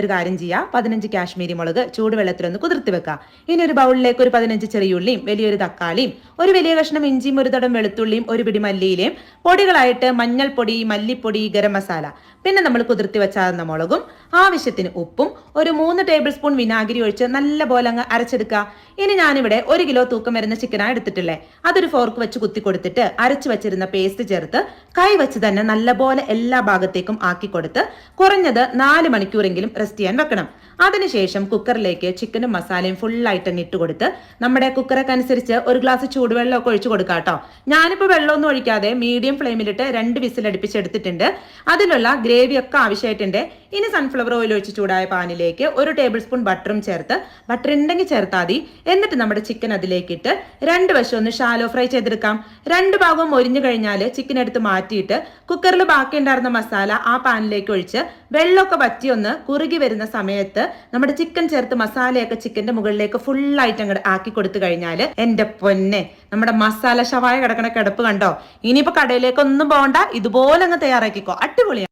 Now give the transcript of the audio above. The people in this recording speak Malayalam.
ഒരു കാര്യം ചെയ്യാം, 15 കാശ്മീരി മുളക് ചൂടുവെള്ളത്തിലൊന്ന് കുതിർത്തി വെക്കാം. ഇനി ഒരു ബൗളിലേക്ക് ഒരു 15 ചെറിയുള്ളിയും വലിയൊരു തക്കാളിയും ഒരു വലിയ കഷ്ണം ഇഞ്ചിയും ഒരു തടം വെളുത്തുള്ളിയും ഒരു പിടി മല്ലിയിലയും പൊടികളായിട്ട് മഞ്ഞൾപ്പൊടി, മല്ലിപ്പൊടി, ഗരം മസാല, പിന്നെ നമ്മൾ കുതിർത്തി വെച്ചാകുന്ന മുളകും, ആവശ്യത്തിന് ഉപ്പും, ഒരു 3 ടേബിൾ സ്പൂൺ വിനാഗിരി ഒഴിച്ച് നല്ലപോലെ അങ്ങ് അരച്ചെടുക്കുക. ഇനി ഞാനിവിടെ 1 കിലോ തൂക്കം വരുന്ന ചിക്കനാണ് എടുത്തിട്ടില്ലേ, അതൊരു ഫോർക്ക് വെച്ച് കുത്തി കൊടുത്തിട്ട് അരച്ചു വെച്ചിരുന്ന പേസ്റ്റ് ചേർത്ത് കൈ വെച്ച് തന്നെ നല്ലപോലെ എല്ലാ ഭാഗത്തേക്കും ആക്കി കൊടുത്ത് കുറഞ്ഞത് 4 മണിക്കൂറെങ്കിലും റെസ്റ്റ് ചെയ്യാൻ വെക്കണം. അതിനുശേഷം കുക്കറിലേക്ക് ചിക്കനും മസാലയും ഫുള്ളായിട്ട് ഇട്ട് കൊടുത്ത് നമ്മുടെ കുക്കറൊക്കെ അനുസരിച്ച് ഒരു ഗ്ലാസ് ചൂടുവെള്ളമൊക്കെ ഒഴിച്ചു കൊടുക്കാം കേട്ടോ. ഞാനിപ്പോൾ വെള്ളമൊന്നും ഒഴിക്കാതെ മീഡിയം ഫ്ലെയിമിലിട്ട് 2 വിസിൽ അടുപ്പിച്ചെടുത്തിട്ടുണ്ട്. അതിലുള്ള ഗ്രേവി ഒക്കെ ആവശ്യമായിട്ടുണ്ട്. ഇനി സൺഫ്ലവർ ഓയിൽ ഒഴിച്ച് ചൂടായ പാനിലേക്ക് 1 ടേബിൾ സ്പൂൺ ബട്ടറും ചേർത്ത്, ബട്ടർ ഉണ്ടെങ്കിൽ ചേർത്താൽ മതി. എന്നിട്ട് നമ്മുടെ ചിക്കൻ അതിലേക്കിട്ട് 2 വശം ഒന്ന് ഷാലോ ഫ്രൈ ചെയ്തെടുക്കാം. 2 ഭാഗവും മൊരിഞ്ഞു കഴിഞ്ഞാൽ ചിക്കൻ എടുത്ത് മാറ്റിയിട്ട് കുക്കറിൽ ബാക്കി ഉണ്ടായിരുന്ന മസാല ആ പാനിലേക്ക് ഒഴിച്ച് വെള്ളമൊക്കെ വറ്റി ഒന്ന് കുറുകി വരുന്ന സമയത്ത് നമ്മുടെ ചിക്കൻ ചേർത്ത് മസാലയൊക്കെ ചിക്കന്റെ മുകളിലേക്ക് ഫുള്ളായിട്ട് അങ്ങോട്ട് ആക്കി കൊടുത്തു കഴിഞ്ഞാൽ എന്റെ പൊന്നെ, നമ്മുടെ മസാല ഷവായ കിടക്കണ കിടപ്പ് കണ്ടോ. ഇനിയിപ്പോ കടയിലേക്കൊന്നും പോകണ്ട, ഇതുപോലെ അങ്ങ് തയ്യാറാക്കിക്കോ. അടിപൊളിയാണ്.